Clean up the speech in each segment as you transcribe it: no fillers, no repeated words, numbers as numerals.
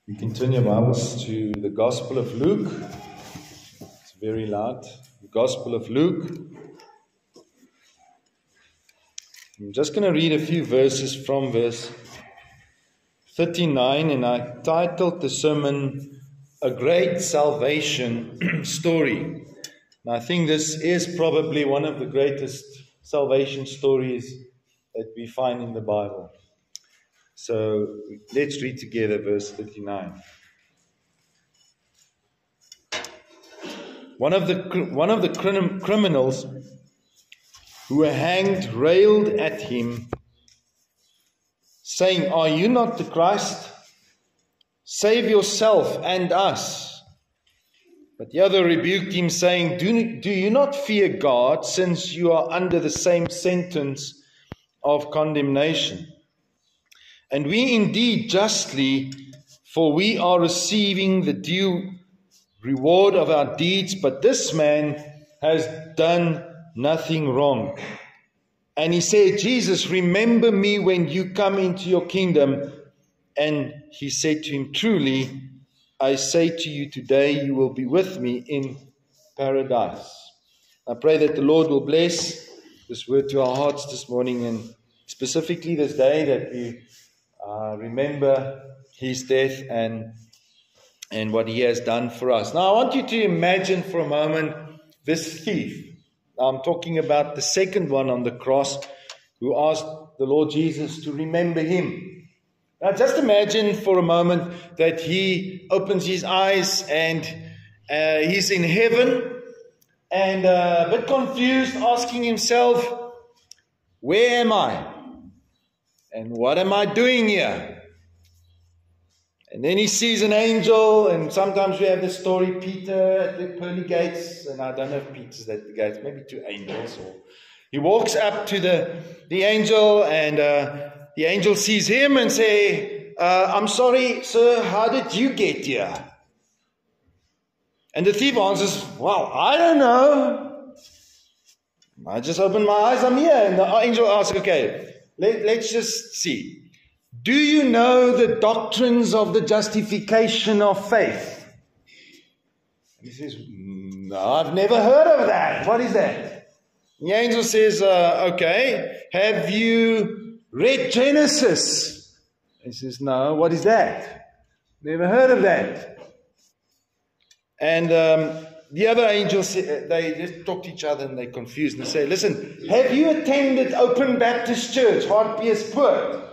We continue our Bibles to the Gospel of Luke. It's very loud. The Gospel of Luke. I'm just going to read a few verses from verse 39, and I titled the sermon, A Great Salvation Story. And I think this is probably one of the greatest salvation stories that we find in the Bible. So let's read together verse 39. One of the criminals who were hanged railed at him, saying, "Are you not the Christ? Save yourself and us." But the other rebuked him, saying, Do you not fear God, since you are under the same sentence of condemnation? And we indeed justly, for we are receiving the due reward of our deeds, but this man has done nothing wrong. And he said, "Jesus, remember me when you come into your kingdom." And he said to him, "Truly, I say to you, today you will be with me in paradise." I pray that the Lord will bless this word to our hearts this morning, and specifically this day that we remember his death and what he has done for us. Now, I want you to imagine for a moment this thief. I'm talking about the second one on the cross who asked the Lord Jesus to remember him. Now, just imagine for a moment that he opens his eyes and he's in heaven and a bit confused, asking himself, "Where am I? And what am I doing here?" And then he sees an angel, and sometimes we have the story, Peter at the pearly gates, and I don't know if Peter's at the gates, maybe two angels. Or he walks up to the angel, and the angel sees him and say, "I'm sorry, sir, how did you get here?" And the thief answers, "Well, I don't know. I just opened my eyes, I'm here." And the angel asks, "Okay, let's just see. Do you know the doctrines of the justification of faith?" And he says, "No, I've never heard of that. What is that?" The angel says, "Okay, have you read Genesis?" He says, "No, what is that? Never heard of that." And the other angels, they just talk to each other and they're confused and they say, "Listen, have you attended Open Baptist Church, Hartbeespoort?"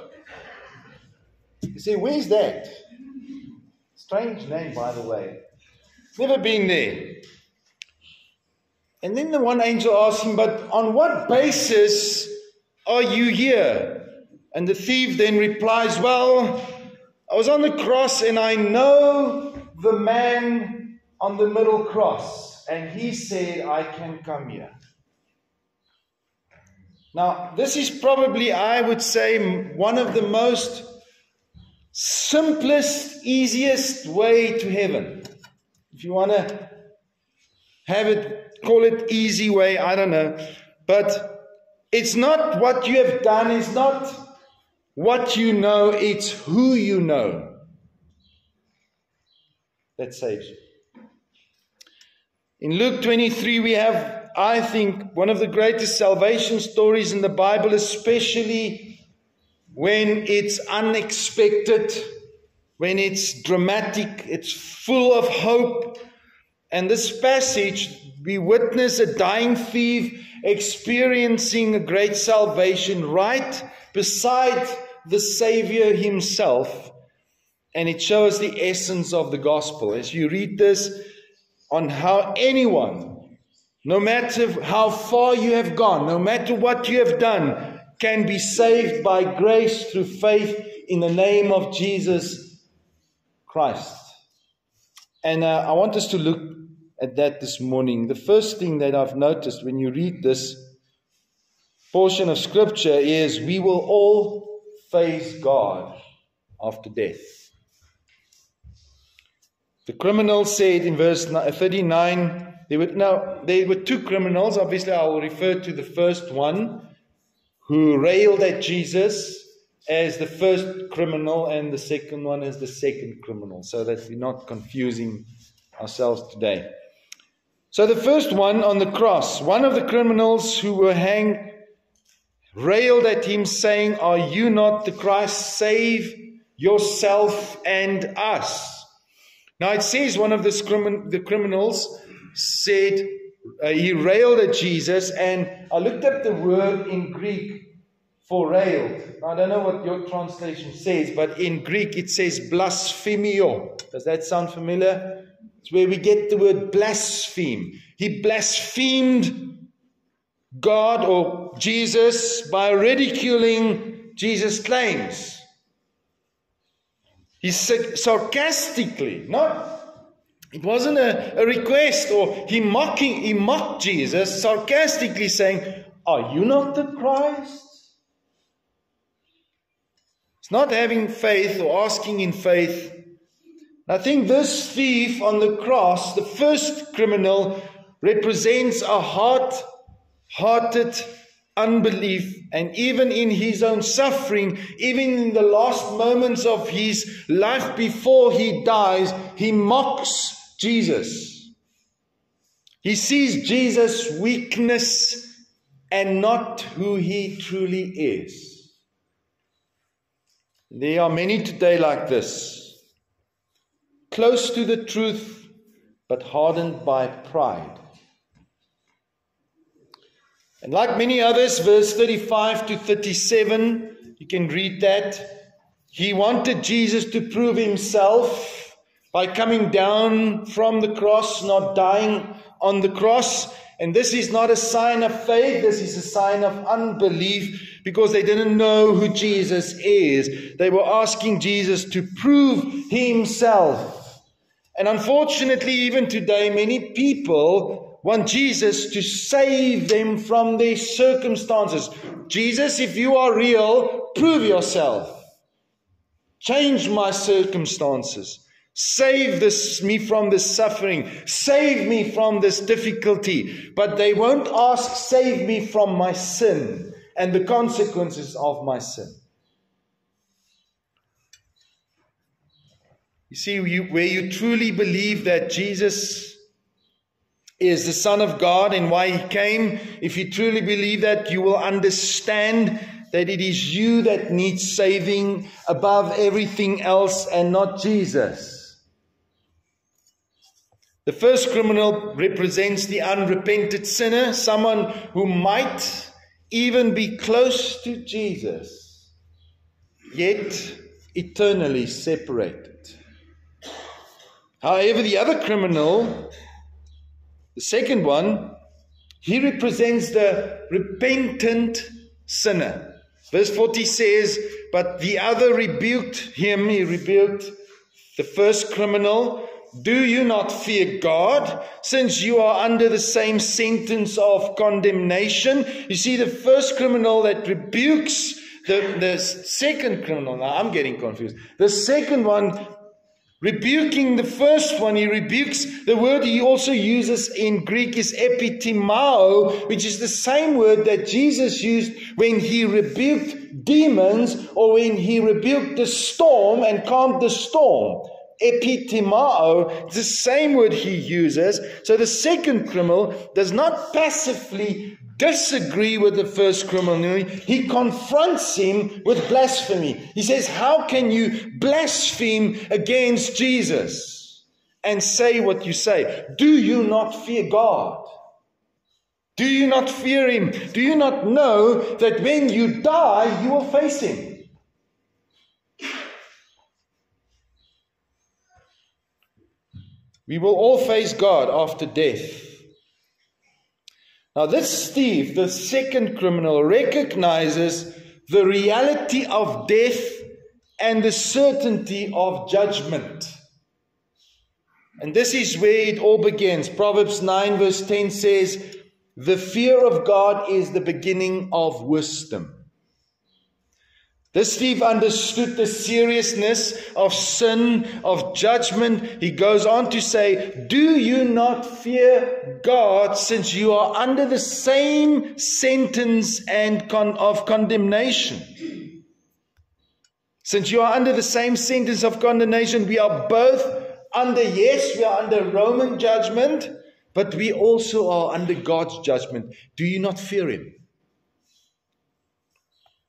You say, "Where's that?" Strange name, by the way. Never been there. And then the one angel asks him, "But on what basis are you here?" And the thief then replies, "Well, I was on the cross and I know the man on the middle cross. And he said, I can come here." Now, this is probably, I would say, one of the most simplest, easiest way to heaven. If you want to have it, call it easy way, I don't know. But it's not what you have done, it's not what you know, it's who you know that saves you. In Luke 23, we have, I think, one of the greatest salvation stories in the Bible, especially when it's unexpected, when it's dramatic, it's full of hope. And this passage, we witness a dying thief experiencing a great salvation right beside the Savior himself. And it shows the essence of the gospel. As you read this, on how anyone, no matter how far you have gone, no matter what you have done, can be saved by grace through faith in the name of Jesus Christ. And I want us to look at that this morning. The first thing that I've noticed when you read this portion of Scripture is we will all face God after death. The criminal said in verse 39, there were two criminals. Obviously, I will refer to the first one who railed at Jesus, as the first criminal and the second one as the second criminal, so that we're not confusing ourselves today. So the first one on the cross, one of the criminals who were hanged railed at him, saying, "Are you not the Christ? Save yourself and us." Now it says one of the criminals said, he railed at Jesus, and I looked up the word in Greek for railed. I don't know what your translation says, but in Greek it says blasphemio. Does that sound familiar? It's where we get the word blaspheme. He blasphemed God or Jesus by ridiculing Jesus' claims. He said sarcastically, it wasn't a request, or he mocked Jesus, sarcastically saying, "Are you not the Christ?" It's not having faith or asking in faith. I think this thief on the cross, the first criminal, represents a hard-hearted unbelief, and even in his own suffering, even in the last moments of his life before he dies, he mocks Jesus. He sees Jesus' weakness and not who he truly is. There are many today like this, close to the truth, but hardened by pride. And like many others, verse 35 to 37, you can read that. He wanted Jesus to prove himself by coming down from the cross, not dying on the cross. And this is not a sign of faith, this is a sign of unbelief, because they didn't know who Jesus is. They were asking Jesus to prove himself. And unfortunately, even today, many people want Jesus to save them from their circumstances. Jesus, if you are real, prove yourself. Change my circumstances. Save me from this suffering. Save me from this difficulty. But they won't ask, save me from my sin and the consequences of my sin. You see, where you truly believe that Jesus is the Son of God and why he came, if you truly believe that, you will understand that it is you that needs saving above everything else and not Jesus. The first criminal represents the unrepented sinner, someone who might even be close to Jesus, yet eternally separated. However, the other criminal, the second one, he represents the repentant sinner. Verse 40 says, but the other rebuked him, he rebuked the first criminal. Do you not fear God, since you are under the same sentence of condemnation? You see, the first criminal that rebukes the second criminal. Now I'm getting confused. The second one rebuking the first one, he rebukes. The word he also uses in Greek is epitimao, which is the same word that Jesus used when he rebuked demons, or when he rebuked the storm and calmed the storm. Epitimao, the same word he uses. So the second criminal does not passively disagree with the first criminal. He confronts him with blasphemy. He says, how can you blaspheme against Jesus and say what you say? Do you not fear God? Do you not fear him? Do you not know that when you die, you will face him? We will all face God after death. Now this thief, the second criminal, recognizes the reality of death and the certainty of judgment. And this is where it all begins. Proverbs 9 verse 10 says, the fear of God is the beginning of wisdom. This thief understood the seriousness of sin, of judgment. He goes on to say, do you not fear God, since you are under the same sentence and of condemnation? Since you are under the same sentence of condemnation, we are both under, yes, we are under Roman judgment, but we also are under God's judgment. Do you not fear Him?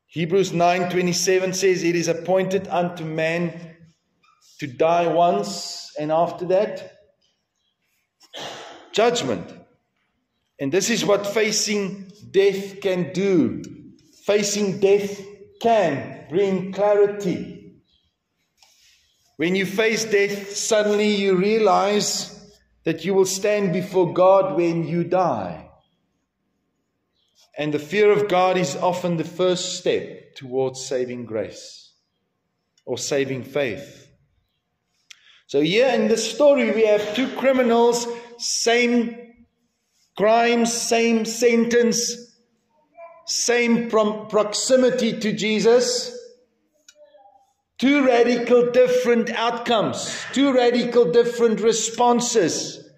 Hebrews 9:27 says, it is appointed unto man to die once, and after that, judgment. And this is what facing death can do. Facing death can bring clarity. When you face death, suddenly you realize that you will stand before God when you die. And the fear of God is often the first step towards saving grace or saving faith. So here in this story we have two criminals, same crimes, same sentence, same proximity to Jesus. Two radical different outcomes, two radical different responses.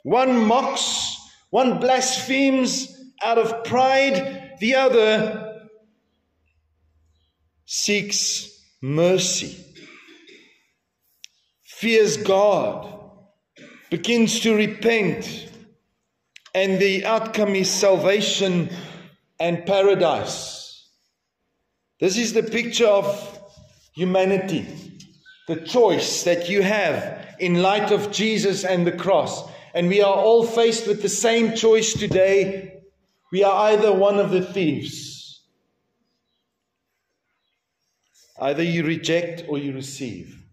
One mocks, one blasphemes out of pride, the other seeks mercy, fears God, begins to repent, and the outcome is salvation and paradise. This is the picture of humanity, the choice that you have in light of Jesus and the cross. And we are all faced with the same choice today. We are either one of the thieves. Either you reject or you receive.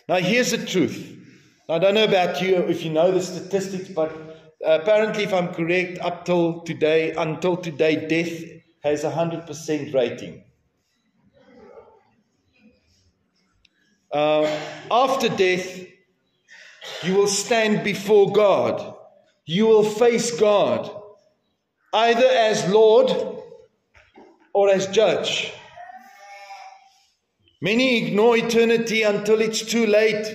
Now here's the truth. I don't know about you, if you know the statistics, but apparently, if I'm correct, until today, death has 100% rating. After death, you will stand before God. You will face God, either as Lord or as judge. Many ignore eternity until it's too late,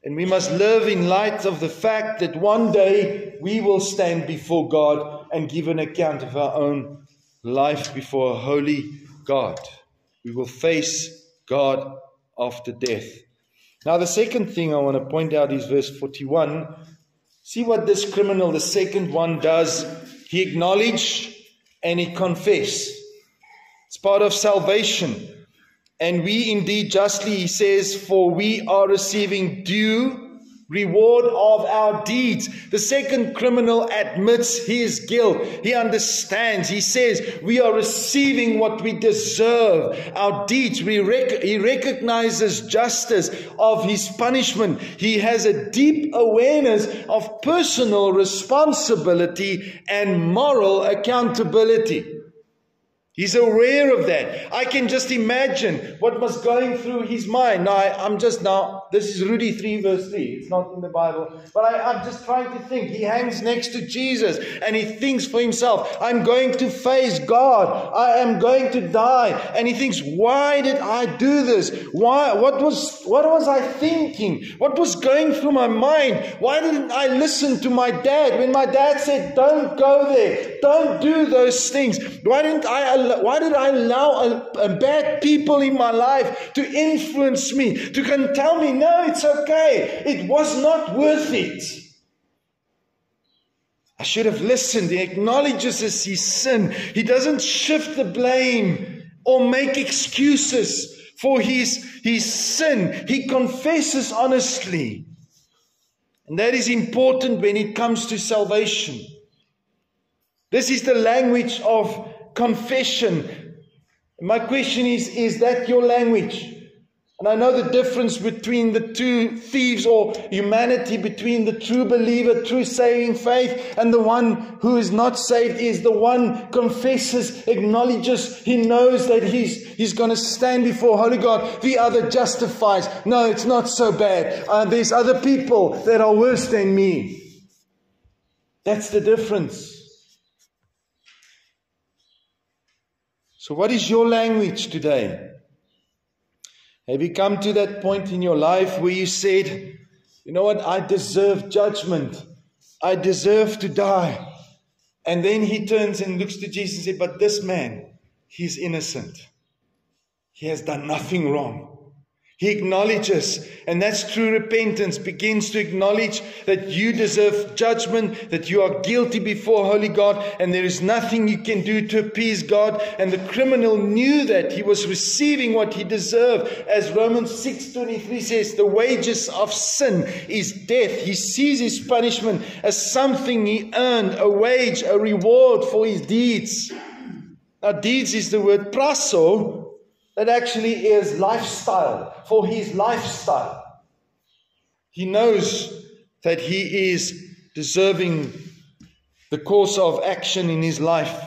and we must live in light of the fact that one day we will stand before God and give an account of our own life before a holy God. We will face God after death. Now the second thing I want to point out is verse 41. See what this criminal, the second one, does. He acknowledged and he confessed. It's part of salvation. And we indeed justly, he says, for we are receiving due reward of our deeds. The second criminal admits his guilt. He understands. He says, we are receiving what we deserve, our deeds. He recognizes justice of his punishment. He has a deep awareness of personal responsibility and moral accountability. He's aware of that. I can just imagine what was going through his mind. This is Rudy 3 verse 3. It's not in the Bible. But I'm just trying to think. He hangs next to Jesus and he thinks for himself, I'm going to face God. I am going to die. And he thinks, why did I do this? What was I thinking? What was going through my mind? Why didn't I listen to my dad when my dad said, don't go there. Don't do those things. Why did I allow bad people in my life to influence me, to tell me, no, it's okay. It was not worth it. I should have listened. He acknowledges his sin. He doesn't shift the blame or make excuses for his sin. He confesses honestly. And that is important when it comes to salvation. This is the language of confession. My question is that your language? And I know the difference between the two thieves or humanity, between the true believer, true saving faith, and the one who is not saved is the one confesses, acknowledges, he knows that he's going to stand before holy God. The other justifies. No, it's not so bad. There's other people that are worse than me. That's the difference. So what is your language today? Have you come to that point in your life where you said, you know what, I deserve judgment. I deserve to die. And then he turns and looks to Jesus and says, but this man, he's innocent. he has done nothing wrong. He acknowledges, and that's true repentance, begins to acknowledge that you deserve judgment, that you are guilty before holy God, and there is nothing you can do to appease God. And the criminal knew that he was receiving what he deserved. As Romans 6:23 says, the wages of sin is death. He sees his punishment as something he earned, a wage, a reward for his deeds. Now, deeds is the word praso, that actually is lifestyle, for his lifestyle. He knows that he is deserving the course of action in his life.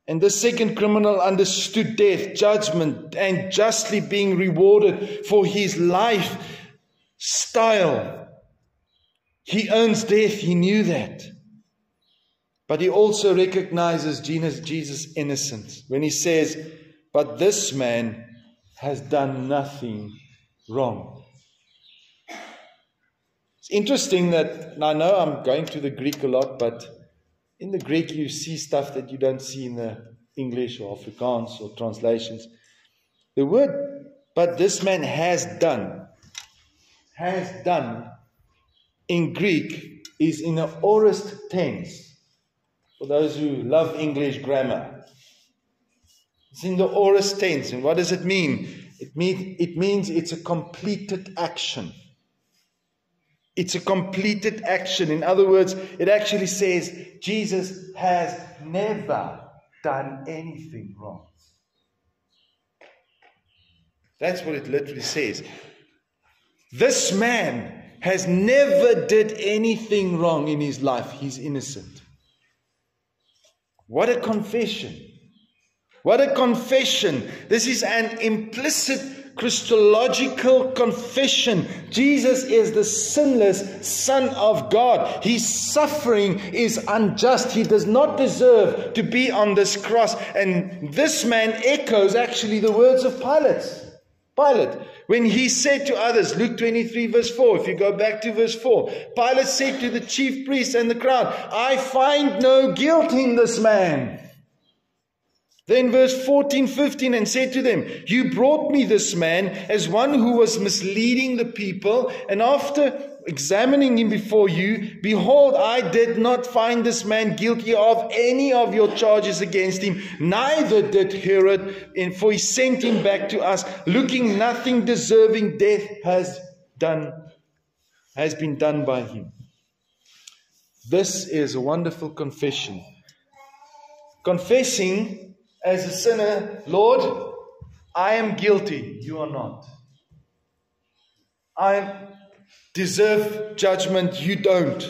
And the second criminal understood death, judgment, and justly being rewarded for his lifestyle. He earns death, he knew that. But he also recognizes Jesus' innocence when he says, but this man has done nothing wrong. It's interesting that, I know I'm going to the Greek a lot, but in the Greek you see stuff that you don't see in the English or Afrikaans or translations. The word, but this man has done, in Greek is in an aorist tense. For those who love English grammar. It's in the aorist tense. And what does it mean? It means it's a completed action. It's a completed action. In other words, it actually says Jesus has never done anything wrong. That's what it literally says. This man has never did anything wrong in his life. He's innocent. What a confession. What a confession. This is an implicit Christological confession. Jesus is the sinless Son of God. His suffering is unjust. He does not deserve to be on this cross. And this man echoes actually the words of Pilate. When he said to others, Luke 23 verse 4, if you go back to verse 4, Pilate said to the chief priests and the crowd, I find no guilt in this man. Then verse 14, 15, and said to them, you brought me this man as one who was misleading the people, and after examining him before you, behold, I did not find this man guilty of any of your charges against him, neither did Herod, for he sent him back to us, looking nothing deserving death has been done by him. This is a wonderful confession. Confessing as a sinner, Lord, I am guilty, you are not. I deserve judgment, you don't.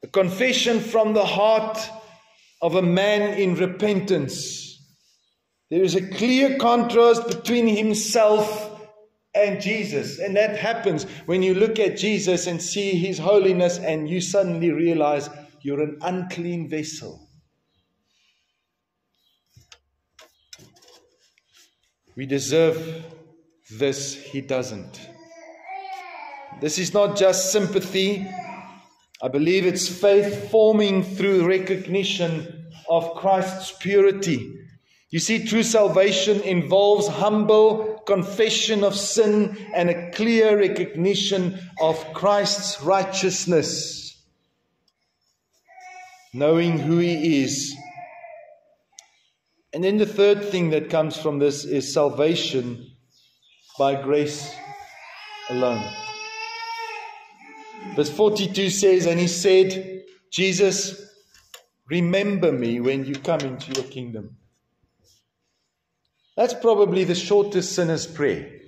A confession from the heart of a man in repentance. There is a clear contrast between himself and Jesus. And that happens when you look at Jesus and see his holiness and you suddenly realize you're an unclean vessel. We deserve this, he doesn't. This is not just sympathy. I believe it's faith forming through recognition of Christ's purity. You see, true salvation involves humble confession of sin and a clear recognition of Christ's righteousness. Knowing who he is. And then the third thing that comes from this is salvation by grace alone. Verse 42 says, and he said, Jesus, remember me when you come into your kingdom. That's probably the shortest sinner's prayer.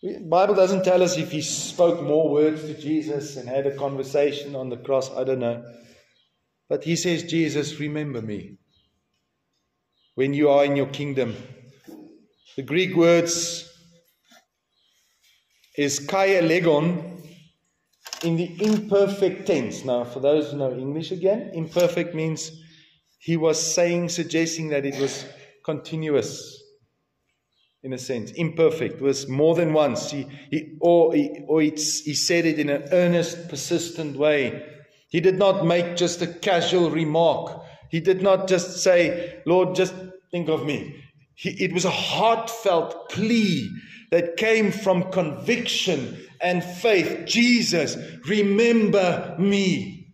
The Bible doesn't tell us if he spoke more words to Jesus and had a conversation on the cross. I don't know. But he says, Jesus, remember me when you are in your kingdom. The Greek words is kai elegon in the imperfect tense. Now, for those who know English again, imperfect means he was suggesting that it was continuous in a sense. Imperfect was more than once. He said it in an earnest, persistent way. He did not make just a casual remark. He did not just say, Lord, just think of me. It was a heartfelt plea that came from conviction and faith. Jesus, remember me.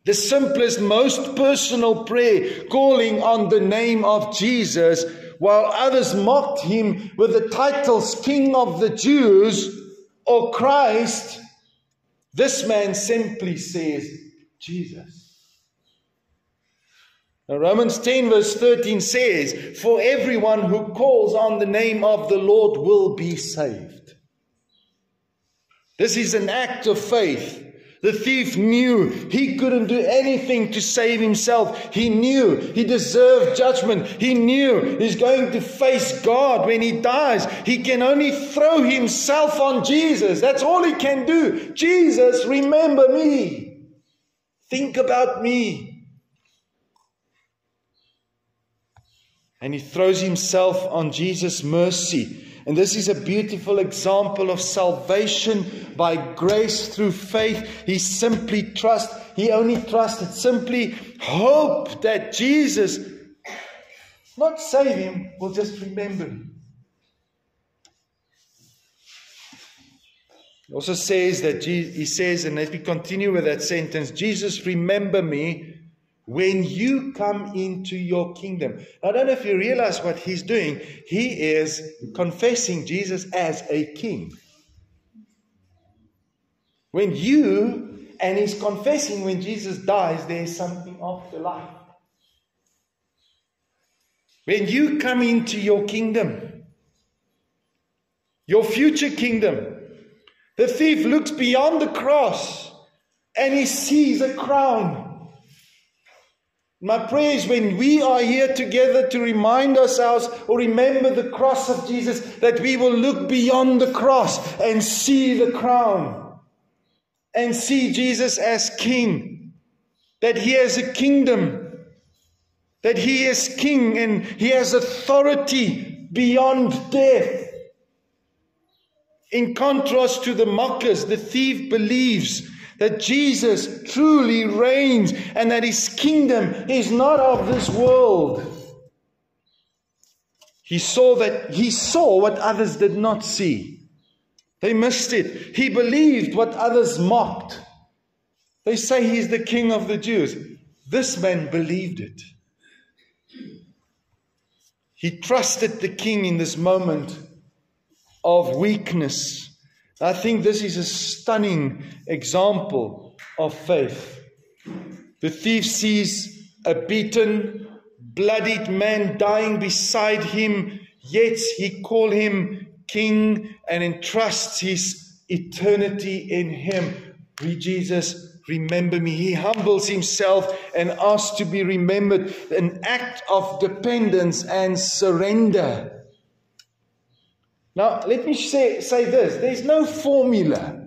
The simplest, most personal prayer, calling on the name of Jesus, while others mocked him with the titles King of the Jews or Christ, this man simply says, Jesus. Now, Romans 10 verse 13 says, for everyone who calls on the name of the Lord will be saved. This is an act of faith. The thief knew he couldn't do anything to save himself. He knew he deserved judgment. He knew he's going to face God when he dies. He can only throw himself on Jesus. That's all he can do. Jesus, remember me. Think about me. And he throws himself on Jesus' mercy. And this is a beautiful example of salvation by grace through faith. He simply trusts. He only trusted, simply hope that Jesus, not save him, will just remember him. He also says that he says, and let me continue with that sentence, Jesus, remember me when you come into your kingdom. I don't know if you realize what he's doing. He is confessing Jesus as a king. And he's confessing when Jesus dies, there is something after life. When you come into your kingdom, your future kingdom, the thief looks beyond the cross and he sees a crown. My prayer is when we are here together to remind ourselves or remember the cross of Jesus, that we will look beyond the cross and see the crown and see Jesus as King, that he has a kingdom, that he is King and he has authority beyond death. In contrast to the mockers, the thief believes that Jesus truly reigns and that his kingdom is not of this world. He saw what others did not see. They missed it. He believed what others mocked. They say he's the King of the Jews. This man believed it. He trusted the King in this moment of weakness. I think this is a stunning example of faith. The thief sees a beaten, bloodied man dying beside him, yet he calls him King and entrusts his eternity in him. Jesus, remember me. He humbles himself and asks to be remembered, an act of dependence and surrender. Now, let me say this. There's no formula.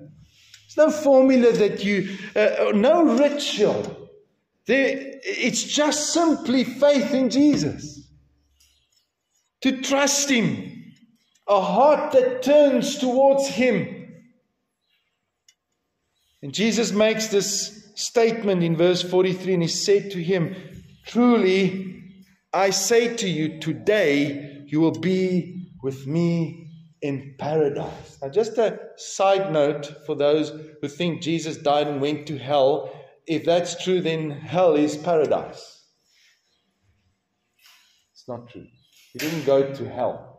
There's no formula that no ritual. It's just simply faith in Jesus. To trust him. A heart that turns towards him. And Jesus makes this statement in verse 43, and he said to him, truly, I say to you, today you will be with me in paradise. Now, just a side note for those who think Jesus died and went to hell. If that's true, then hell is paradise. It's not true. He didn't go to hell.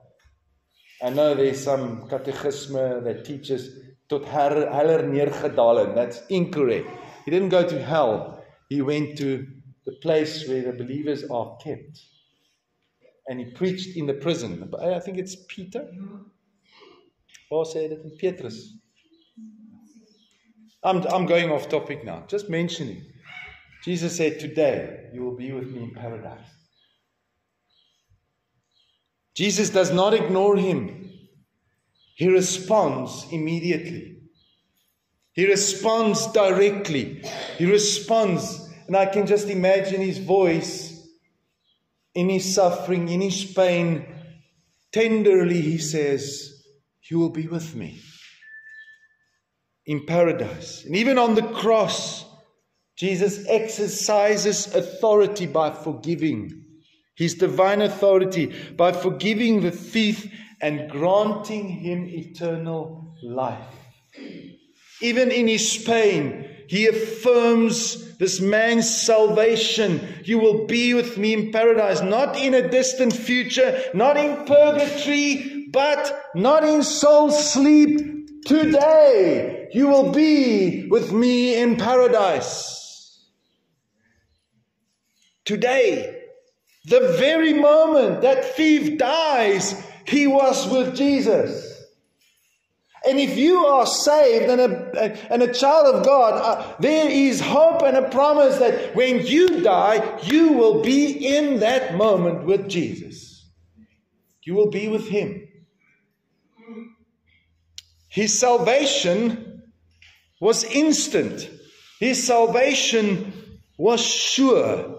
I know there's some catechisme that teaches tot heller neergedaal het. That's incorrect. He didn't go to hell. He went to the place where the believers are kept. And he preached in the prison. I think it's Peter. Waar sê dit in Petrus? I'm going off topic now. Just mentioning. Jesus said, today you will be with me in paradise. Jesus does not ignore him. He responds immediately. He responds directly. He responds, and I can just imagine his voice in his suffering, in his pain. Tenderly he says, you will be with me in paradise. And even on the cross, Jesus exercises authority by forgiving. His divine authority by forgiving the thief and granting him eternal life. Even in his pain, he affirms this man's salvation. You will be with me in paradise, not in a distant future, not in purgatory, but not in soul sleep. Today, you will be with me in paradise. Today, the very moment that thief dies, he was with Jesus. And if you are saved and a child of God, there is hope and a promise that when you die, you will be in that moment with Jesus. You will be with Him. His salvation was instant. His salvation was sure.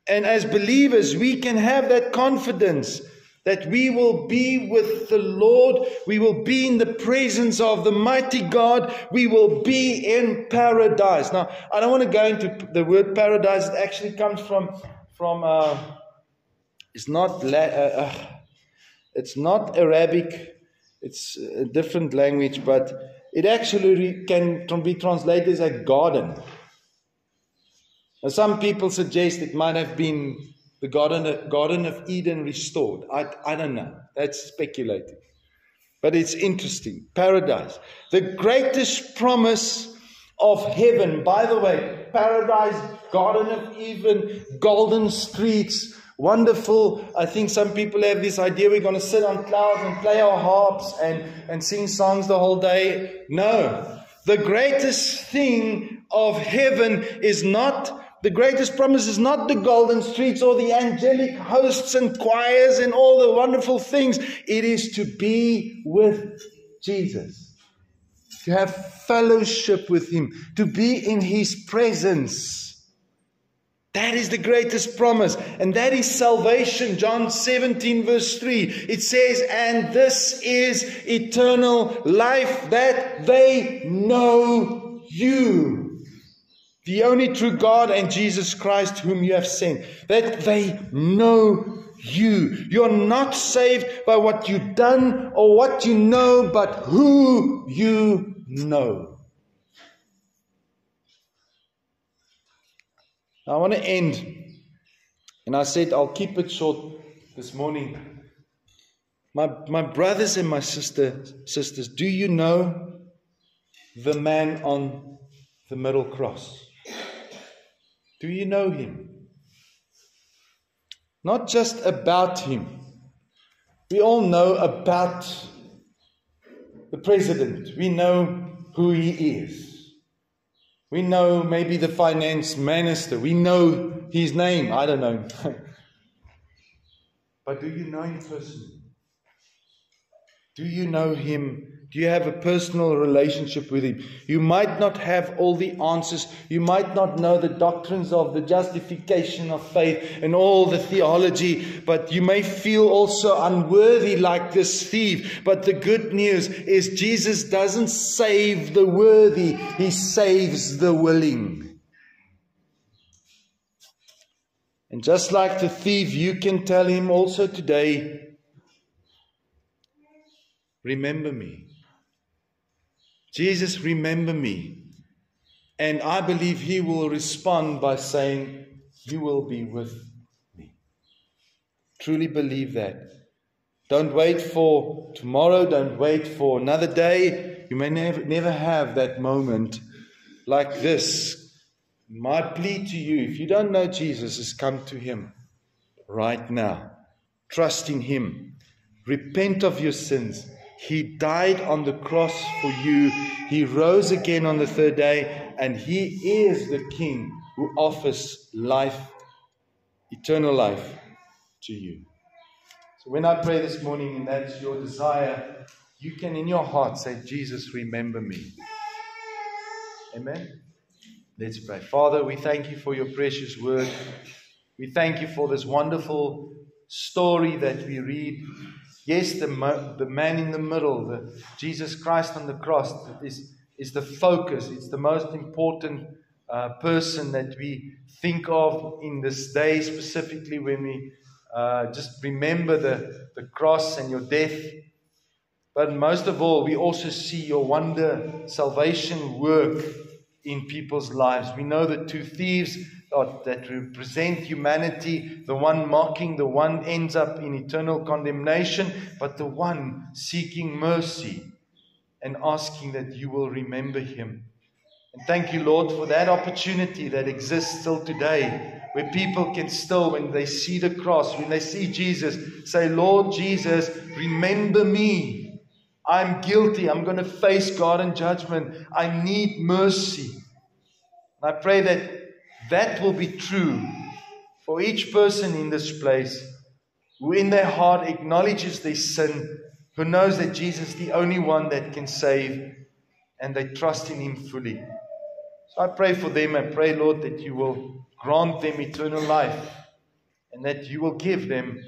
And as believers, we can have that confidence that we will be with the Lord. We will be in the presence of the mighty God. We will be in paradise. Now, I don't want to go into the word paradise. It actually comes from it's not Arabic. It's a different language, but it actually can be translated as a garden. Now, some people suggest it might have been the Garden of Eden restored. I don't know. That's speculating. But it's interesting. Paradise. The greatest promise of heaven. By the way, paradise, Garden of Eden, golden streets, wonderful. I think some people have this idea we're going to sit on clouds and play our harps and sing songs the whole day. No. The greatest thing of heaven is not... The greatest promise is not the golden streets or the angelic hosts and choirs and all the wonderful things. It is to be with Jesus. To have fellowship with Him. To be in His presence. That is the greatest promise. And that is salvation. John 17 verse 3. It says, and this is eternal life, that they know you, the only true God, and Jesus Christ whom you have sent. That they know you. You're not saved by what you've done or what you know, but who you know. Now, I want to end. And I said I'll keep it short this morning. My brothers and my sisters, do you know the man on the middle cross? Do you know him? Not just about him. We all know about the president. We know who he is. We know maybe the finance minister. We know his name. I don't know. But do you know him personally? Do you know him? Do you have a personal relationship with him? You might not have all the answers. You might not know the doctrines of the justification of faith and all the theology, but you may feel also unworthy like this thief. But the good news is Jesus doesn't save the worthy. He saves the willing. And just like the thief, you can tell him also today, remember me. Jesus, remember me. And I believe He will respond by saying, you will be with me. Truly believe that. Don't wait for tomorrow. Don't wait for another day. You may never have that moment like this. My plea to you, if you don't know Jesus, is come to Him right now. Trust in Him. Repent of your sins. He died on the cross for you. He rose again on the third day. And He is the King who offers life, eternal life to you. So when I pray this morning and that's your desire, you can in your heart say, Jesus, remember me. Amen. Let's pray. Father, we thank you for your precious word. We thank you for this wonderful story that we read. Yes, the man in the middle, Jesus Christ on the cross is the focus. It's the most important person that we think of in this day, specifically when we just remember the cross and your death. But most of all, we also see your wonder salvation work in people's lives. We know the two thieves that represent humanity, the one mocking, the one ends up in eternal condemnation, but the one seeking mercy and asking that you will remember him. And thank you, Lord, for that opportunity that exists still today, where people can still, when they see the cross, when they see Jesus, say, Lord Jesus, remember me. I'm guilty. I'm going to face God in judgment. I need mercy. And I pray that that will be true for each person in this place who in their heart acknowledges their sin, who knows that Jesus is the only one that can save, and they trust in him fully. So I pray for them. I pray, Lord, that you will grant them eternal life and that you will give them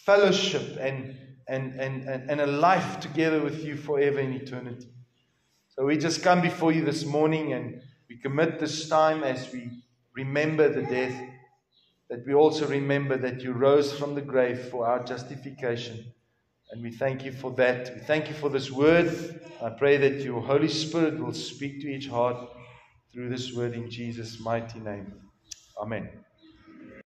fellowship and a life together with you forever in eternity. So we just come before you this morning and we commit this time as we remember the death, that we also remember that you rose from the grave for our justification. And we thank you for that. We thank you for this word. I pray that your Holy Spirit will speak to each heart through this word in Jesus' mighty name. Amen.